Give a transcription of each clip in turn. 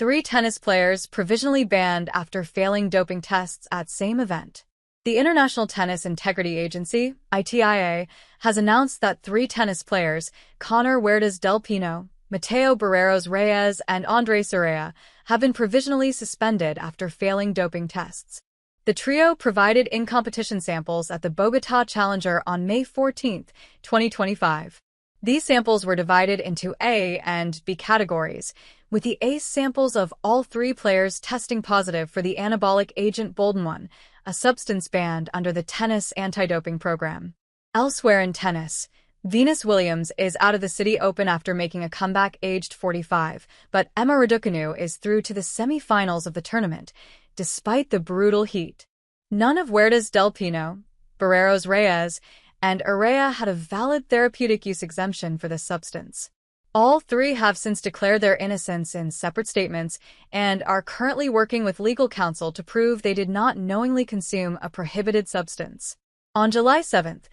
3 tennis players provisionally banned after failing doping tests at same event. The International Tennis Integrity Agency, ITIA, has announced that 3 tennis players, Connor Huertas del Pino, Mateo Barreros Reyes, and Andres Urrea, have been provisionally suspended after failing doping tests. The trio provided in-competition samples at the Bogotá Challenger on May 14, 2025. These samples were divided into A and B categories, with the A samples of all 3 players testing positive for the anabolic agent boldenone, a substance banned under the tennis anti-doping program. Elsewhere in tennis, Venus Williams is out of the City Open after making a comeback aged 45, but Emma Raducanu is through to the semi-finals of the tournament, despite the brutal heat. None of Huertas del Pino, Barreros Reyes, and Urrea had a valid therapeutic use exemption for this substance. All 3 have since declared their innocence in separate statements and are currently working with legal counsel to prove they did not knowingly consume a prohibited substance. On July 7th,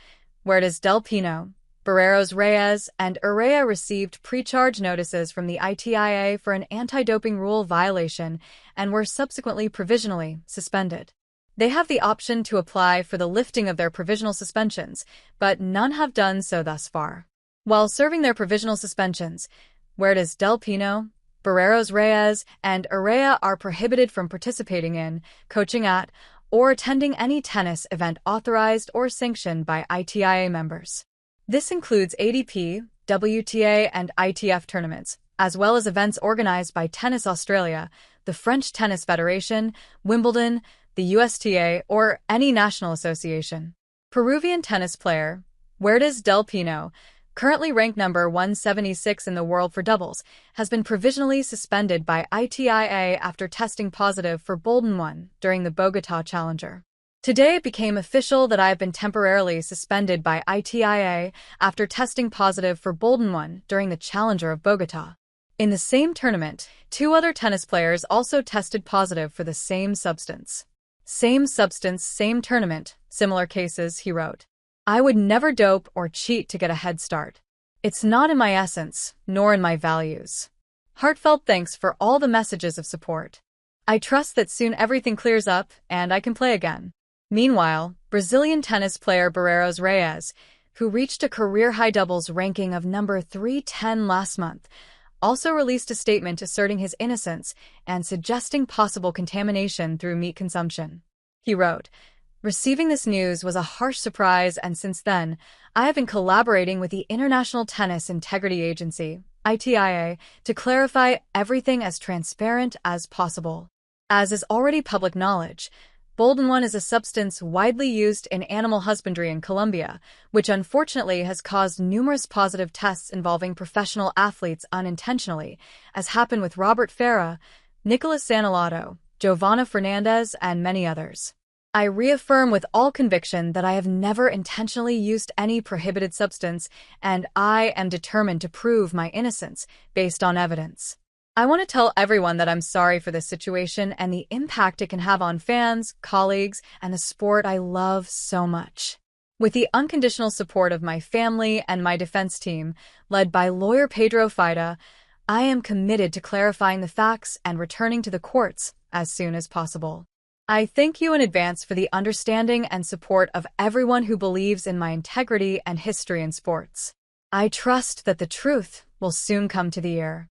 Huertas del Pino, Barreros Reyes, and Urrea received pre-charge notices from the ITIA for an anti-doping rule violation and were subsequently provisionally suspended. They have the option to apply for the lifting of their provisional suspensions, but none have done so thus far. While serving their provisional suspensions, Huertas del Pino, Barreros Reyes, and Urrea are prohibited from participating in, coaching at, or attending any tennis event authorized or sanctioned by ITIA members. This includes ADP, WTA, and ITF tournaments, as well as events organized by Tennis Australia, the French Tennis Federation, Wimbledon, the USTA, or any national association. Peruvian tennis player Huertas del Pino, currently ranked number 176 in the world for doubles, has been provisionally suspended by ITIA after testing positive for boldenone during the Bogotá Challenger. Today it became official that I have been temporarily suspended by ITIA after testing positive for boldenone during the Challenger of Bogotá. In the same tournament, 2 other tennis players also tested positive for the same substance. Same substance, same tournament, similar cases, he wrote. I would never dope or cheat to get a head start. It's not in my essence, nor in my values. Heartfelt thanks for all the messages of support. I trust that soon everything clears up and I can play again. Meanwhile, Brazilian tennis player Barreros Reyes, who reached a career-high doubles ranking of number 310 last month, also released a statement asserting his innocence and suggesting possible contamination through meat consumption. He wrote, "Receiving this news was a harsh surprise, and since then, I have been collaborating with the International Tennis Integrity Agency, ITIA, to clarify everything as transparent as possible. As is already public knowledge, boldenone is a substance widely used in animal husbandry in Colombia, which unfortunately has caused numerous positive tests involving professional athletes unintentionally, as happened with Robert Farah, Nicolas Sanalato, Giovanna Fernandez, and many others. I reaffirm with all conviction that I have never intentionally used any prohibited substance, and I am determined to prove my innocence based on evidence. I want to tell everyone that I'm sorry for this situation and the impact it can have on fans, colleagues, and the sport I love so much. With the unconditional support of my family and my defense team, led by lawyer Pedro Fida, I am committed to clarifying the facts and returning to the courts as soon as possible. I thank you in advance for the understanding and support of everyone who believes in my integrity and history in sports. I trust that the truth will soon come to the ear."